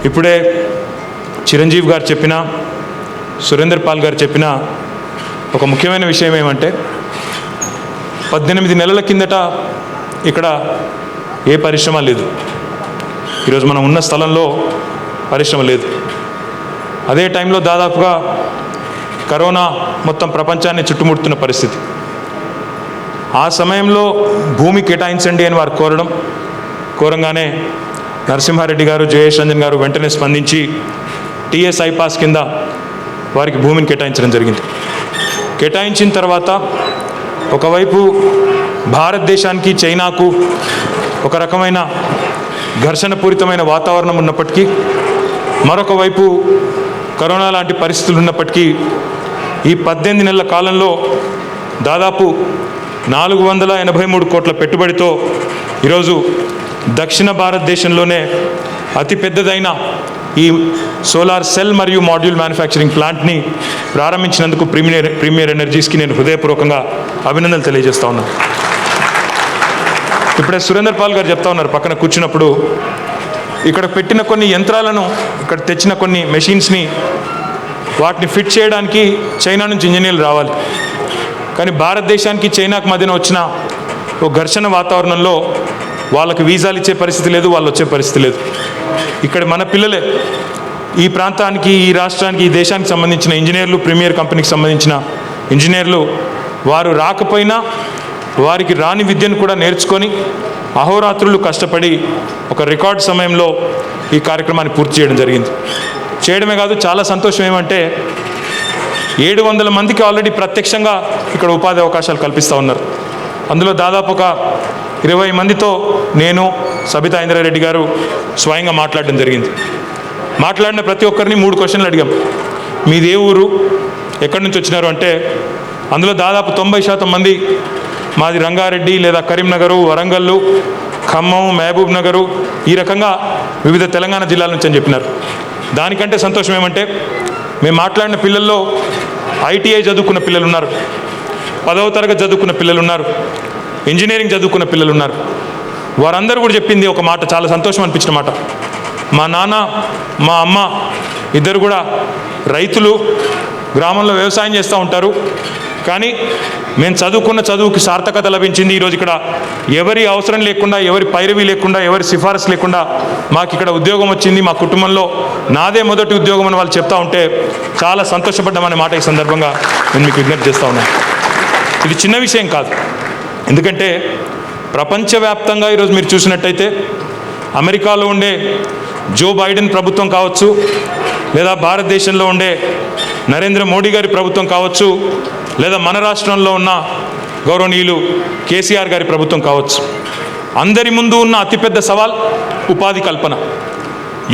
ఇప్పుడే చిరంజీవి గారు చెప్పిన, సురేందర్ పాల్ గారు చెప్పిన ఒక ముఖ్యమైన విషయం ఏమంటే 18 నెలల కిందట ఇక్కడ ఏ పరిశ్రమ లేదు. ఈరోజు మనం ఉన్న స్థలంలో పరిశ్రమ లేదు. అదే టైంలో దాదాపుగా కరోనా మొత్తం ప్రపంచాన్ని చుట్టుముడుతున్న పరిస్థితి. ఆ సమయంలో భూమి కేటాయించండి అని వారు కోరంగానే నరసింహారెడ్డి గారు, జయేష్ రంజన్ గారు వెంటనే స్పందించి టీఎస్ ఐపాస్ కింద వారికి భూమిని కేటాయించడం జరిగింది. కేటాయించిన తర్వాత ఒకవైపు భారతదేశానికి, చైనాకు ఒక రకమైన ఘర్షణపూరితమైన వాతావరణం ఉన్నప్పటికీ, మరొక వైపు కరోనా లాంటి పరిస్థితులు ఉన్నప్పటికీ ఈ 18 నెలల కాలంలో దాదాపు 483 కోట్ల పెట్టుబడితో ఈరోజు దక్షిణ భారతదేశంలోనే అతిపెద్దదైన ఈ సోలార్ సెల్ మరియు మాడ్యూల్ మ్యానుఫ్యాక్చరింగ్ ప్లాంట్ని ప్రారంభించినందుకు ప్రీమియర్ ఎనర్జీస్కి నేను హృదయపూర్వకంగా అభినందనలు తెలియజేస్తా ఉన్నాను. ఇప్పుడే సురేందర్ పాల్ గారు చెప్తా ఉన్నారు పక్కన కూర్చున్నప్పుడు, ఇక్కడ పెట్టిన కొన్ని యంత్రాలను, ఇక్కడ తెచ్చిన కొన్ని మెషిన్స్ని వాటిని ఫిట్ చేయడానికి చైనా నుంచి ఇంజనీర్లు రావాలి. కానీ భారతదేశానికి చైనాకు మధ్యన వచ్చిన ఒక ఘర్షణ వాతావరణంలో వాళ్ళకి వీసాలు ఇచ్చే పరిస్థితి లేదు, వాళ్ళు వచ్చే పరిస్థితి లేదు. ఇక్కడ మన పిల్లలే ఈ ప్రాంతానికి, ఈ రాష్ట్రానికి, ఈ దేశానికి సంబంధించిన ఇంజనీర్లు, ప్రీమియర్ కంపెనీకి సంబంధించిన ఇంజనీర్లు వారు రాకపోయినా వారికి రాని విద్యను కూడా నేర్చుకొని అహోరాత్రులు కష్టపడి ఒక రికార్డ్ సమయంలో ఈ కార్యక్రమాన్ని పూర్తి చేయడం జరిగింది. చేయడమే కాదు, చాలా సంతోషం ఏమంటే 700 మందికి ఆల్రెడీ ప్రత్యక్షంగా ఇక్కడ ఉపాధి అవకాశాలు కల్పిస్తూ ఉన్నారు. అందులో దాదాపు ఒక 20 మందితో నేను, సబితా ఇంద్రారెడ్డి గారు స్వయంగా మాట్లాడడం జరిగింది. మాట్లాడిన ప్రతి ఒక్కరిని 3 క్వశ్చన్లు అడిగాం. మీది ఏ ఊరు, ఎక్కడి నుంచి వచ్చినారు అంటే అందులో దాదాపు 90% మంది మాది రంగారెడ్డి లేదా కరీంనగరు, వరంగల్లు, ఖమ్మం, మహబూబ్ నగరు, ఈ రకంగా వివిధ తెలంగాణ జిల్లాల నుంచి అని చెప్పినారు. దానికంటే సంతోషం ఏమంటే మేము మాట్లాడిన పిల్లల్లో ఐటీఐ చదువుకున్న పిల్లలు ఉన్నారు, 10వ తరగతి చదువుకున్న పిల్లలు ఉన్నారు, ఇంజనీరింగ్ చదువుకున్న పిల్లలు ఉన్నారు. వారందరూ కూడా చెప్పింది ఒక మాట, చాలా సంతోషం అనిపించిన మాట. మా నాన్న, మా అమ్మ ఇద్దరు కూడా రైతులు, గ్రామంలో వ్యవసాయం చేస్తూ ఉంటారు. కానీ మేము చదువుకున్న చదువుకి సార్థకత లభించింది. ఈరోజు ఇక్కడ ఎవరి అవసరం లేకుండా, ఎవరి పైరవి లేకుండా, ఎవరి సిఫారసు లేకుండా మాకు ఇక్కడ ఉద్యోగం వచ్చింది, మా కుటుంబంలో నాదే మొదటి ఉద్యోగం అని వాళ్ళు చెప్తా ఉంటే చాలా సంతోషపడ్డామనే మాట ఈ సందర్భంగా నేను మీకు విజ్ఞప్తి చేస్తూ ఉన్నాను. ఇది చిన్న విషయం కాదు. ఎందుకంటే ప్రపంచవ్యాప్తంగా ఈరోజు మీరు చూసినట్టయితే అమెరికాలో ఉండే జో బైడెన్ ప్రభుత్వం కావచ్చు, లేదా భారతదేశంలో ఉండే నరేంద్ర మోడీ గారి ప్రభుత్వం కావచ్చు, లేదా మన రాష్ట్రంలో ఉన్న గౌరవనీయులు కేసీఆర్ గారి ప్రభుత్వం కావచ్చు, అందరి ముందు ఉన్న అతిపెద్ద సవాల్ ఉపాధి కల్పన.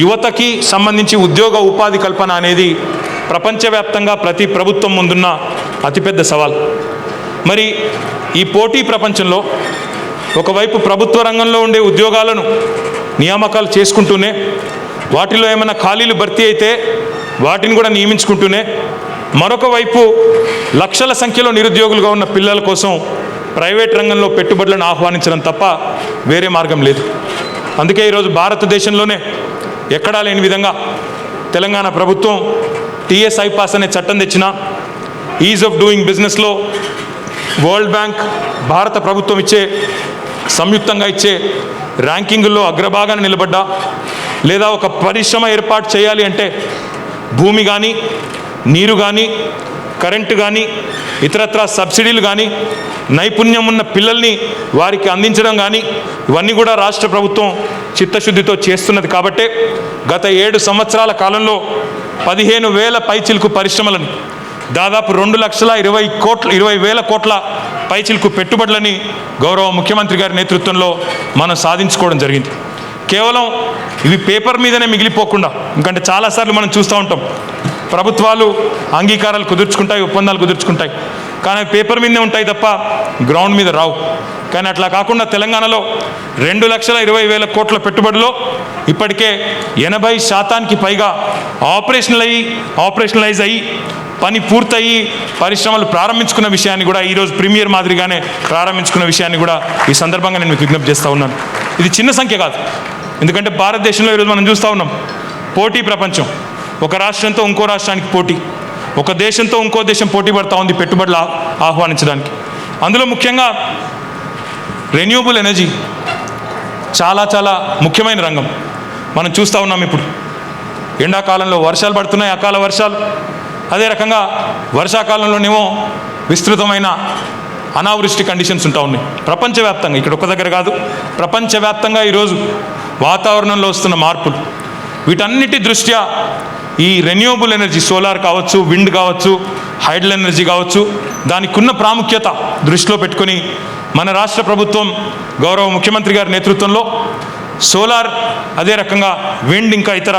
యువతకి సంబంధించి ఉద్యోగ ఉపాధి కల్పన అనేది ప్రపంచవ్యాప్తంగా ప్రతి ప్రభుత్వం ముందున్న అతిపెద్ద సవాల్. మరి ఈ పోటీ ప్రపంచంలో ఒకవైపు ప్రభుత్వ రంగంలో ఉండే ఉద్యోగాలను నియామకాలు చేసుకుంటూనే, వాటిలో ఏమైనా ఖాళీలు భర్తీ అయితే వాటిని కూడా నియమించుకుంటూనే, మరొక వైపు లక్షల సంఖ్యలో నిరుద్యోగులుగా ఉన్న పిల్లల కోసం ప్రైవేట్ రంగంలో పెట్టుబడులను ఆహ్వానించడం తప్ప వేరే మార్గం లేదు. అందుకే ఈరోజు భారతదేశంలోనే ఎక్కడా లేని విధంగా తెలంగాణ ప్రభుత్వం టీఎస్ ఐపాస్ అనే చట్టం తెచ్చిన, ఈజ్ ఆఫ్ డూయింగ్ బిజినెస్లో వరల్డ్ బ్యాంక్, భారత ప్రభుత్వం సంయుక్తంగా ఇచ్చే ర్యాంకింగుల్లో అగ్రభాగాన్ని నిలబడ్డా, లేదా ఒక పరిశ్రమ ఏర్పాటు చేయాలి అంటే భూమి కానీ, నీరు కానీ, కరెంటు కానీ, ఇతరత్ర సబ్సిడీలు కానీ, నైపుణ్యం ఉన్న పిల్లల్ని వారికి అందించడం కానీ, ఇవన్నీ కూడా రాష్ట్ర ప్రభుత్వం చిత్తశుద్ధితో చేస్తున్నది. కాబట్టే గత 7 సంవత్సరాల కాలంలో 15,000 పైచిలుకు పరిశ్రమలని, దాదాపు 2,20,000 కోట్ల పైచిలుకు పెట్టుబడులని గౌరవ ముఖ్యమంత్రి గారి నేతృత్వంలో మనం సాధించుకోవడం జరిగింది. కేవలం ఇవి పేపర్ మీదనే మిగిలిపోకుండా, ఎందుకంటే చాలాసార్లు మనం చూస్తూ ఉంటాం ప్రభుత్వాలు అంగీకారాలు కుదుర్చుకుంటాయి, ఒప్పందాలు కుదుర్చుకుంటాయి, కానీ పేపర్ మీదనే ఉంటాయి తప్ప గ్రౌండ్ మీద రావు. కానీ అట్లా కాకుండా తెలంగాణలో 2,20,000 కోట్ల పెట్టుబడిలో ఇప్పటికే 80% పైగా ఆపరేషనలైజ్ అయ్యి పని పూర్తయి పరిశ్రమలు ప్రారంభించుకున్న విషయాన్ని కూడా ఈరోజు ప్రీమియర్ మాదిరిగానే ప్రారంభించుకున్న విషయాన్ని కూడా ఈ సందర్భంగా నేను మీకు విజ్ఞప్తి చేస్తూ ఉన్నాను. ఇది చిన్న సంఖ్య కాదు. ఎందుకంటే భారతదేశంలో ఈరోజు మనం చూస్తూ ఉన్నాం పోటీ ప్రపంచం. ఒక రాష్ట్రంతో ఇంకో రాష్ట్రానికి పోటీ, ఒక దేశంతో ఇంకో దేశం పోటీ పడుతూ ఉంది పెట్టుబడులు ఆహ్వానించడానికి. అందులో ముఖ్యంగా రెన్యూబుల్ ఎనర్జీ చాలా చాలా ముఖ్యమైన రంగం. మనం చూస్తూ ఉన్నాం ఇప్పుడు ఎండాకాలంలో వర్షాలు పడుతున్నాయి, అకాల వర్షాలు. అదే రకంగా వర్షాకాలంలోనేమో విస్తృతమైన అనావృష్టి కండిషన్స్ ఉంటా ఉన్నాయి ప్రపంచవ్యాప్తంగా. ఇక్కడ ఒక దగ్గర కాదు, ప్రపంచవ్యాప్తంగా ఈరోజు వాతావరణంలో వస్తున్న మార్పులు, వీటన్నిటి దృష్ట్యా ఈ రెన్యూబుల్ ఎనర్జీ, సోలార్ కావచ్చు, విండ్ కావచ్చు, హైడ్రల్ ఎనర్జీ కావచ్చు, దానికి ఉన్న ప్రాముఖ్యత దృష్టిలో పెట్టుకొని మన రాష్ట్ర ప్రభుత్వం గౌరవ ముఖ్యమంత్రి గారి నేతృత్వంలో సోలార్, అదే రకంగా విండ్, ఇంకా ఇతర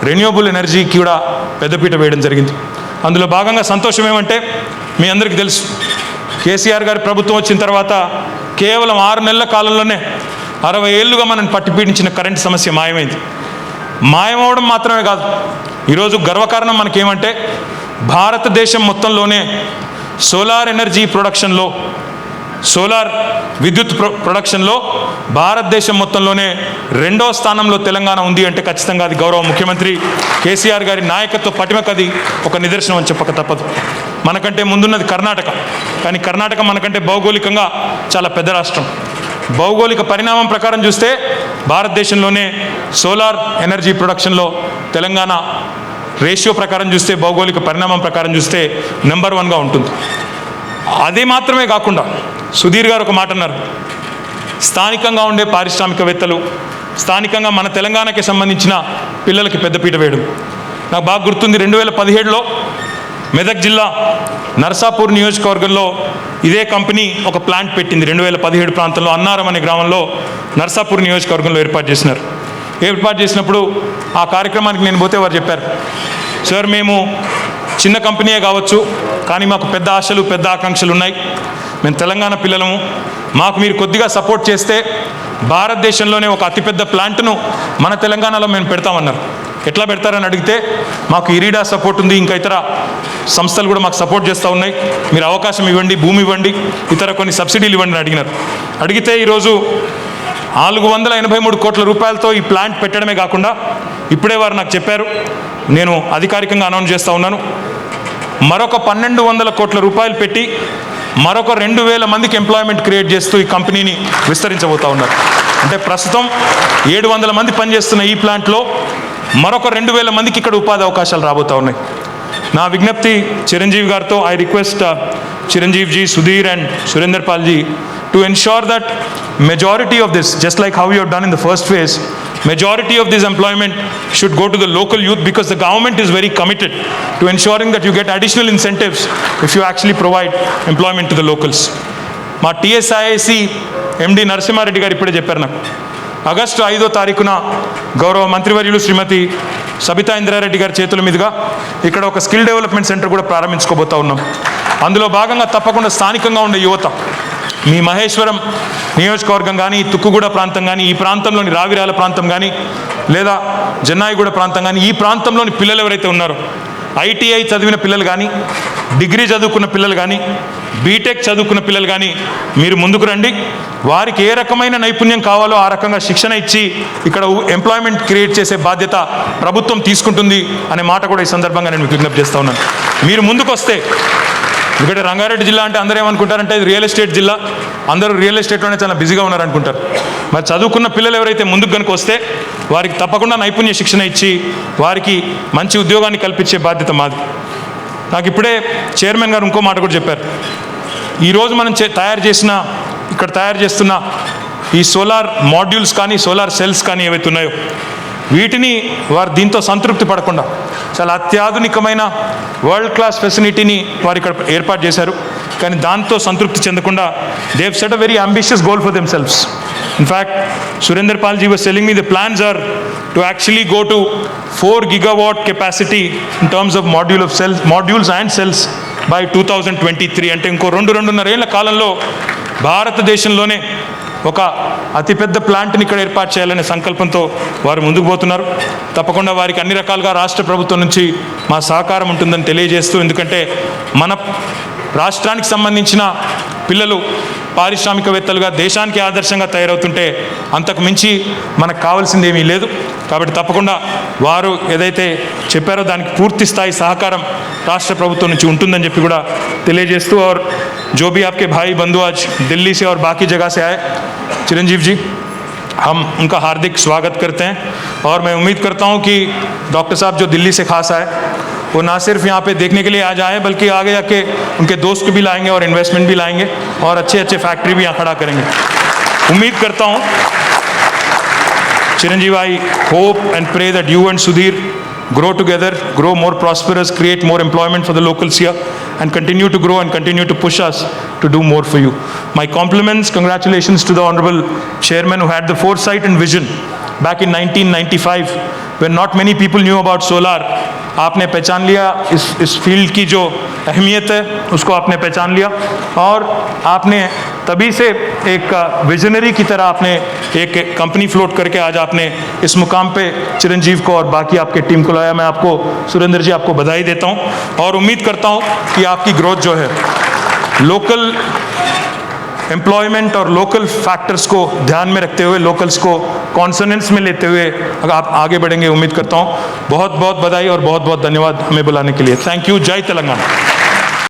రెన్యూబుల్ ఎనర్జీకి కూడా పెద్దపీట వేయడం జరిగింది. అందులో భాగంగా సంతోషం ఏమంటే, మీ అందరికీ తెలుసు, కేసీఆర్ గారి ప్రభుత్వం వచ్చిన తర్వాత కేవలం 6 నెలల కాలంలోనే 60 ఏళ్ళుగా మనం పట్టిపీడించిన కరెంటు సమస్య మాయమైంది. మాయమవడం మాత్రమే కాదు, ఈరోజు గర్వకారణం మనకేమంటే భారతదేశం మొత్తంలోనే సోలార్ ఎనర్జీ ప్రొడక్షన్లో, సోలార్ విద్యుత్ ప్రొడక్షన్లో భారతదేశం మొత్తంలోనే 2వ స్థానంలో తెలంగాణ ఉంది అంటే ఖచ్చితంగా అది గౌరవ ముఖ్యమంత్రి కేసీఆర్ గారి నాయకత్వ పటిమకది ఒక నిదర్శనం అని చెప్పక తప్పదు. మనకంటే ముందున్నది కర్ణాటక, కానీ కర్ణాటక మనకంటే భౌగోళికంగా చాలా పెద్ద రాష్ట్రం. భౌగోళిక పరిణామం ప్రకారం చూస్తే భారతదేశంలోనే సోలార్ ఎనర్జీ ప్రొడక్షన్లో తెలంగాణ రేషియో ప్రకారం చూస్తే, భౌగోళిక పరిణామం ప్రకారం చూస్తే నెంబర్ 1గా ఉంటుంది. అదే మాత్రమే కాకుండా సుధీర్ గారు ఒక మాట అన్నారు, స్థానికంగా ఉండే పారిశ్రామికవేత్తలు, స్థానికంగా మన తెలంగాణకి సంబంధించిన పిల్లలకి పెద్దపీట వేయడం. నాకు బాగా గుర్తుంది, 2017లో మెదక్ జిల్లా నర్సాపూర్ నియోజకవర్గంలో ఇదే కంపెనీ ఒక ప్లాంట్ పెట్టింది. 2017 ప్రాంతంలో అన్నారం అనే గ్రామంలో నర్సాపూర్ నియోజకవర్గంలో ఏర్పాటు చేసినారు. ఏర్పాటు చేసినప్పుడు ఆ కార్యక్రమానికి నేను పోతే వారు చెప్పారు, సార్ మేము చిన్న కంపెనీయే కావచ్చు, కానీ మాకు పెద్ద ఆశలు, పెద్ద ఆకాంక్షలు ఉన్నాయి. మేము తెలంగాణ పిల్లలము, మాకు మీరు కొద్దిగా సపోర్ట్ చేస్తే భారతదేశంలోనే ఒక అతిపెద్ద ప్లాంట్ను మన తెలంగాణలో మేము పెడతామన్నారు. ఎట్లా పెడతారని అడిగితే, మాకు ఇరీడా సపోర్ట్ ఉంది, ఇంకా ఇతర సంస్థలు కూడా మాకు సపోర్ట్ చేస్తూ ఉన్నాయి, మీరు అవకాశం ఇవ్వండి, భూమి ఇవ్వండి, ఇతర కొన్ని సబ్సిడీలు ఇవ్వండి అని అడిగినారు. అడిగితే ఈరోజు 483 కోట్ల రూపాయలతో ఈ ప్లాంట్ పెట్టడమే కాకుండా, ఇప్పుడే వారు నాకు చెప్పారు, నేను అధికారికంగా అనౌన్స్ చేస్తూ ఉన్నాను, మరొక 1200 కోట్ల రూపాయలు పెట్టి మరొక 2000 మందికి ఎంప్లాయ్మెంట్ క్రియేట్ చేస్తూ ఈ కంపెనీని విస్తరించబోతూ ఉన్నారు. అంటే ప్రస్తుతం 700 మంది పనిచేస్తున్న ఈ ప్లాంట్లో మరొక 2000 మందికి ఇక్కడ ఉపాధి అవకాశాలు రాబోతూ ఉన్నాయి. నా విజ్ఞప్తి చిరంజీవి గారితో, I request Chiranjeevi ji, Sudhir and Surender Pal ji to ensure that majority of this, just like how you have done in the first phase, majority of this employment should go to the local youth, because the government is very committed to ensuring that you get additional incentives if you actually provide employment to the locals. మా TSIIC MD Narasimha Reddy గారు ఇప్పుడే చెప్పారు నాకు, August 5వ తారీఖున గౌరవ మంత్రివర్యులు శ్రీమతి సబితా ఇంద్రారెడ్డి గారి చేతుల మీదుగా ఇక్కడ ఒక స్కిల్ డెవలప్మెంట్ సెంటర్ కూడా ప్రారంభించుకోబోతూ ఉన్నాం. అందులో భాగంగా తప్పకుండా స్థానికంగా ఉండే యువత, మీ మహేశ్వరం నియోజకవర్గం కానీ, తుక్కుగూడ ప్రాంతం కానీ, ఈ ప్రాంతంలోని రావిరాల ప్రాంతం కానీ, లేదా జన్నాయిగూడ ప్రాంతం కానీ, ఈ ప్రాంతంలోని పిల్లలు ఎవరైతే ఉన్నారో, ITI చదివిన పిల్లలు కానీ, డిగ్రీ చదువుకున్న పిల్లలు కానీ, బీటెక్ చదువుకున్న పిల్లలు కానీ మీరు ముందుకు రండి. వారికి ఏ రకమైన నైపుణ్యం కావాలో ఆ రకంగా శిక్షణ ఇచ్చి ఇక్కడ ఎంప్లాయ్మెంట్ క్రియేట్ చేసే బాధ్యత ప్రభుత్వం తీసుకుంటుంది అనే మాట కూడా ఈ సందర్భంగా నేను మీకు విజ్ఞప్తి చేస్తూ ఉన్నాను. మీరు ముందుకు వస్తే, ఎందుకంటే రంగారెడ్డి జిల్లా అంటే అందరూ ఏమనుకుంటారంటే ఇది రియల్ ఎస్టేట్ జిల్లా, అందరూ రియల్ ఎస్టేట్లోనే చాలా బిజీగా ఉన్నారనుకుంటారు. మరి చదువుకున్న పిల్లలు ఎవరైతే ముందుకు కనుక వస్తే వారికి తప్పకుండా నైపుణ్య శిక్షణ ఇచ్చి వారికి మంచి ఉద్యోగాన్ని కల్పించే బాధ్యత మాది. నాకు ఇప్పుడే చైర్మన్ గారు ఇంకో మాట కూడా చెప్పారు, ఈరోజు మనం ఇక్కడ తయారు చేస్తున్న ఈ సోలార్ మాడ్యూల్స్ కానీ, సోలార్ సెల్స్ కానీ ఏవైతే ఉన్నాయో, వీటిని వారు దీంతో సంతృప్తి పడకుండా చాలా అత్యాధునికమైన వరల్డ్ క్లాస్ ఫెసిలిటీని వారు ఇక్కడ ఏర్పాటు చేశారు. కానీ దాంతో సంతృప్తి చెందకుండా they have set a very ambitious goal for themselves. In fact Surender Pal ji was telling me the plans are to actually go to 4 gigawatt capacity in terms of modules and cells by 2023. అంటే ఇంకో 2-2.5 ఏళ్ల కాలంలో భారతదేశంలోనే ఒక అతిపెద్ద ప్లాంట్ని ఇక్కడ ఏర్పాటు చేయాలనే సంకల్పంతో వారు ముందుకు పోతున్నారు. తప్పకుండా వారికి అన్ని రకాలుగా రాష్ట్ర ప్రభుత్వం నుంచి మా సహకారం ఉంటుందని తెలియజేస్తూ, ఎందుకంటే మన రాష్ట్రానికి సంబంధించిన పిల్లలు పారిశ్రామికవేత్తలుగా దేశానికి ఆదర్శంగా తయారవుతుంటే అంతకు మించి మనకు కావాల్సింది ఏమీ లేదు. కాబట్టి తప్పకుండా వారు ఏదైతే చెప్పారో దానికి పూర్తి స్థాయి సహకారం రాష్ట్ర ప్రభుత్వం నుంచి ఉంటుందని చెప్పి కూడా తెలియజేస్తూ और जो भी आपके भाई बंधु आज दिल्ली से और बाकी जगह से आए, चिरंजीव जी हम उनका हार्दिक स्वागत करते हैं और मैं उम्मीद करता हूं कि डॉक्टर साहब जो दिल्ली से खास आए वो ना सिर्फ यहाँ पे देखने के लिए आज आए बल्कि आगे जाके उनके दोस्त को भी लाएंगे और इन्वेस्टमेंट भी लाएंगे और अच्छे अच्छे फैक्ट्री भी यहाँ खड़ा करेंगे. उम्मीद करता हूँ Chiranjeev, I hope and pray that you and Sudhir grow together, grow more prosperous, create more employment for the locals here and continue to grow and continue to push us to do more for you. My compliments, congratulations to the Honorable Chairman who had the foresight and vision back in 1995 when not many people knew about solar. आपने पहचान लिया इस field की जो अहमियत है उसको आपने पहचान लिया और आपने तभी से एक विजनरी की तरह आपने एक कंपनी फ्लोट करके आज आपने इस मुकाम पे चिरंजीव को और बाकी आपके टीम को लाया. मैं आपको सुरेंद्र जी आपको बधाई देता हूँ और उम्मीद करता हूँ कि आपकी ग्रोथ जो है लोकल एम्प्लॉयमेंट और लोकल फैक्टर्स को ध्यान में रखते हुए, लोकल्स को कॉन्सोनेंस में लेते हुए अगर आप आगे बढ़ेंगे. उम्मीद करता हूँ. बहुत बहुत बधाई और बहुत बहुत धन्यवाद हमें बुलाने के लिए. Thank you. जय तेलंगाना.